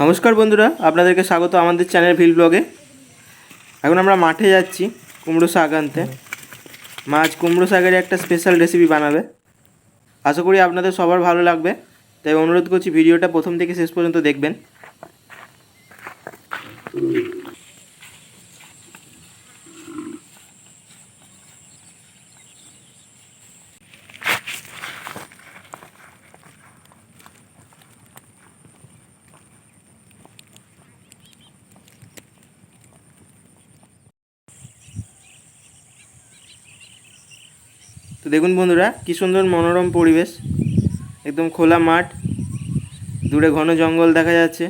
নমস্কার বন্ধুরা, আপনাদেরকে স্বাগত আমাদের চ্যানেল ভিল ব্লগে। এখন আমরা মাঠে যাচ্ছি কুমড়ো শাক আনতে। মাছ কুমড়ো শাকের একটা স্পেশাল রেসিপি বানাবে। আশা করি আপনাদের সবার ভালো লাগবে, তাই অনুরোধ করছি ভিডিওটা প্রথম থেকে শেষ পর্যন্ত দেখবেন। তো দেখুন বন্ধুরা, কী সুন্দর মনোরম পরিবেশ, একদম খোলা মাঠ, দূরে ঘন জঙ্গল দেখা যাচ্ছে।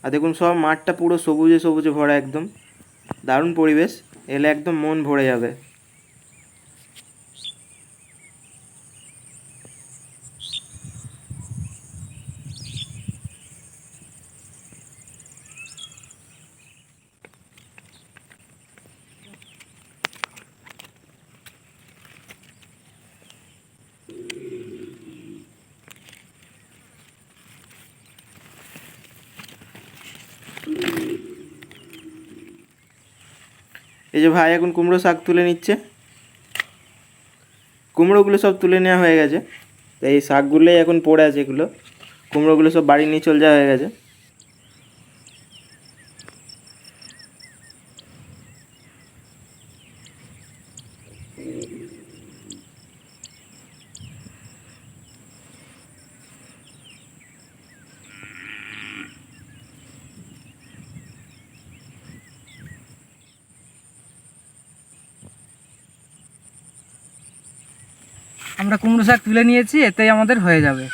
আর দেখুন সব মাঠটা পুরো সবুজে সবুজে ভরা, একদম দারুণ পরিবেশ। এলে একদম মন ভরে যাবে। এই যে ভাই এখন কুমড়ো শাক তুলে নিচ্ছে। কুমড়োগুলো সব তুলে নেওয়া হয়ে গেছে, তাই এই শাকগুলোই এখন পড়ে আছে। এগুলো কুমড়োগুলো সব বাড়ি নিয়ে চলে যাওয়া হয়ে গেছে। আমরা কুমড়ো শাক তুলে নিয়েছি, এতেই আমাদের হয়ে যাবে।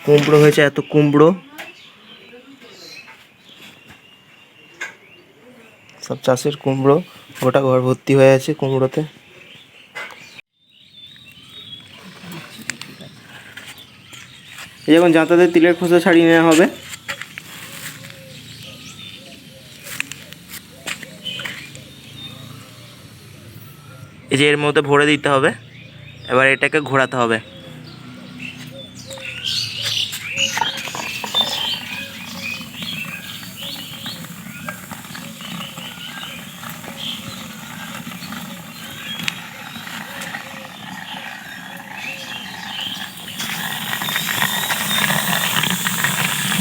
কুমড়ো হয়েছে, এত কুমড়ো, সব চাষের কুমড়ো, গোটা ঘর ভর্তি হয়ে আছে কুমড়োতে। এই এখন যাতায়াতের তিলের খোসা ছাড়িয়ে নেওয়া হবে। এই যে এর মধ্যে ভরে দিতে হবে, এবার এটাকে ঘোরাতে হবে।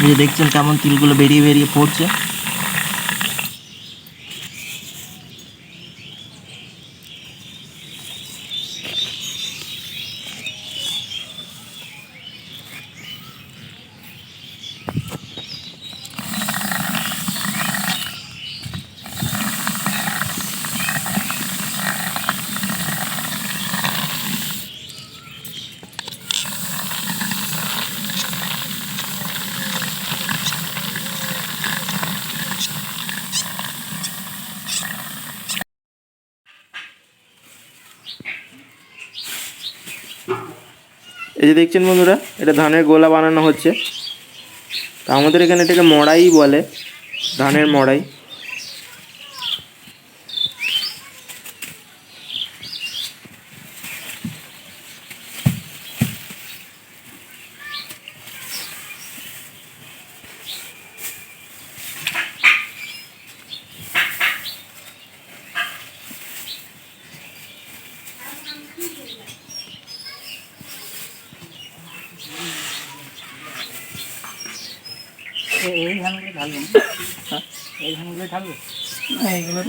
এই যে দেখছেন কেমন তিলগুলো বেরিয়ে বেরিয়ে পড়ছে। এই যে দেখছেন বন্ধুরা, এটা ধানের গোলা বানানো হচ্ছে। তা আমাদের এখানে এটাকে মড়াই বলে, ধানের মড়াই। এই ধানগুলো ঢালবে না? এই ধানগুলো ঢালবে না, এইগুলো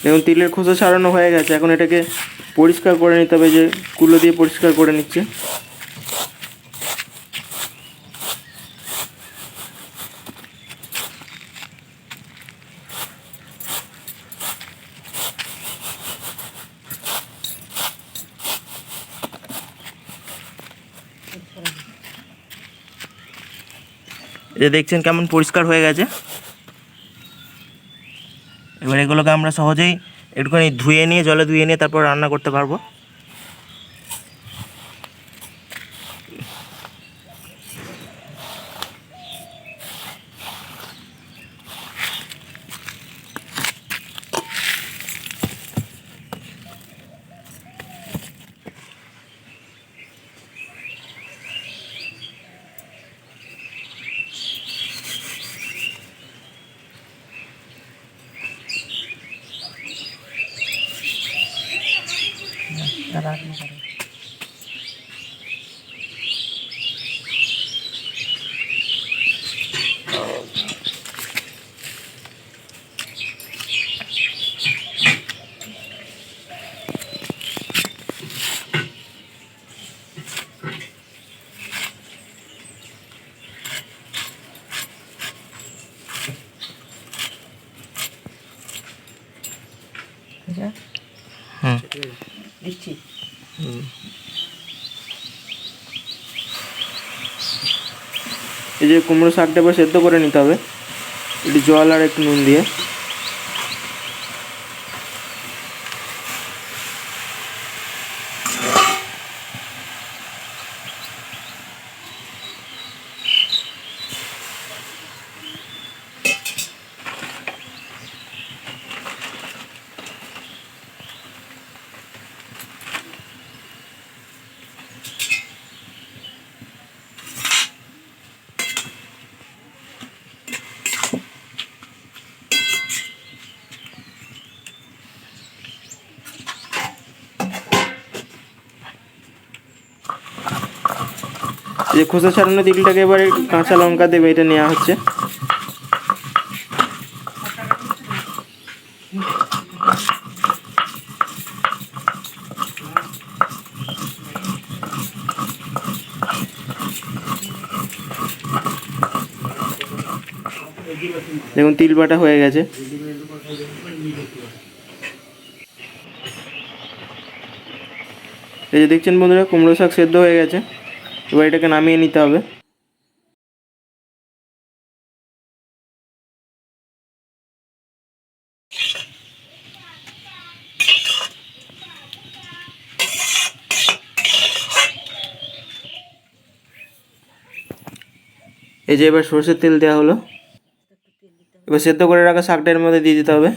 দেখুন তিলের খোসা ছাড়ানো হয়ে গেছে, এখন এটাকে পরিষ্কার করে নিতে হবে, যে কুলো দিয়ে পরিষ্কার করে নিচ্ছে। এই যে দেখছেন কেমন পরিষ্কার হয়ে গেছে। এবার এগুলোকে আমরা সহজেই একটুখানি ধুয়ে নিয়ে, জলে ধুয়ে নিয়ে তারপর রান্না করতে পারবো। দিচ্ছি। এই যে কুমড়ো শাকটা এবার সেদ্ধ করে নিতে হবে একটু জল আর একটু নুন দিয়ে। এই যে খোসা ছাড়ানো তিলটাকে এবারে কাঁচা লঙ্কা দেবে, এটা নেওয়া হচ্ছে। দেখুন তিল বাটা হয়ে গেছে। এই যে দেখছেন বন্ধুরা, কুমড়ো শাক সেদ্ধ হয়ে গেছে, এবার এটাকে নামিয়ে নিতে হবে। এই যে এবার সরষের তেল দেওয়া হলো, এবার সেদ্ধ করে রাখা শাকটা এর মধ্যে দিয়ে দিতে হবে।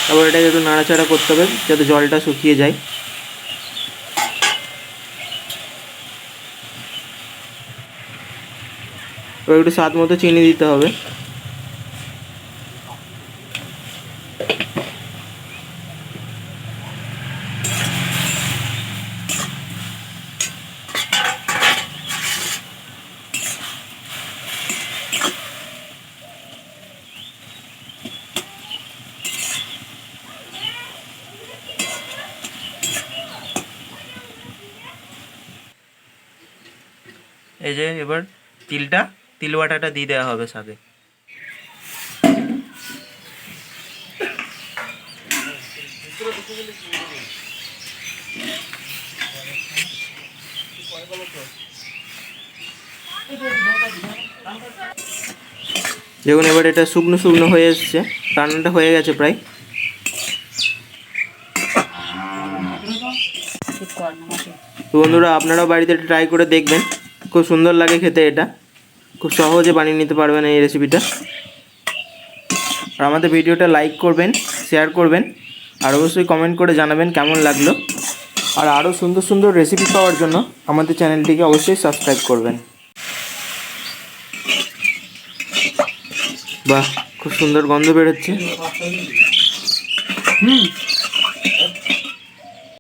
তারপর এটাকে একটু নাড়াচাড়া করতে হবে যাতে জলটা শুকিয়ে যায়। এবার একটু স্বাদ মতো চিনি দিতে হবে। এই যে এবার তিল বাটাটা দিয়ে দেওয়া হবে শাকে। দেখুন এবার এটা শুকনো শুকনো হয়ে এসছে, রান্নাটা হয়ে গেছে প্রায়। তো বন্ধুরা আপনারাও বাড়িতে ট্রাই করে দেখবেন, খুব সুন্দর লাগে খেতে, এটা খুব সহজে বানিয়ে নিতে পারবেন এই রেসিপিটা। আর আমাদের ভিডিওটা লাইক করবেন, শেয়ার করবেন, আর অবশ্যই কমেন্ট করে জানাবেন কেমন লাগলো। আর আরও সুন্দর সুন্দর রেসিপি পাওয়ার জন্য আমাদের চ্যানেলটিকে অবশ্যই সাবস্ক্রাইব করবেন। বাহ, খুব সুন্দর গন্ধ বেরোচ্ছে।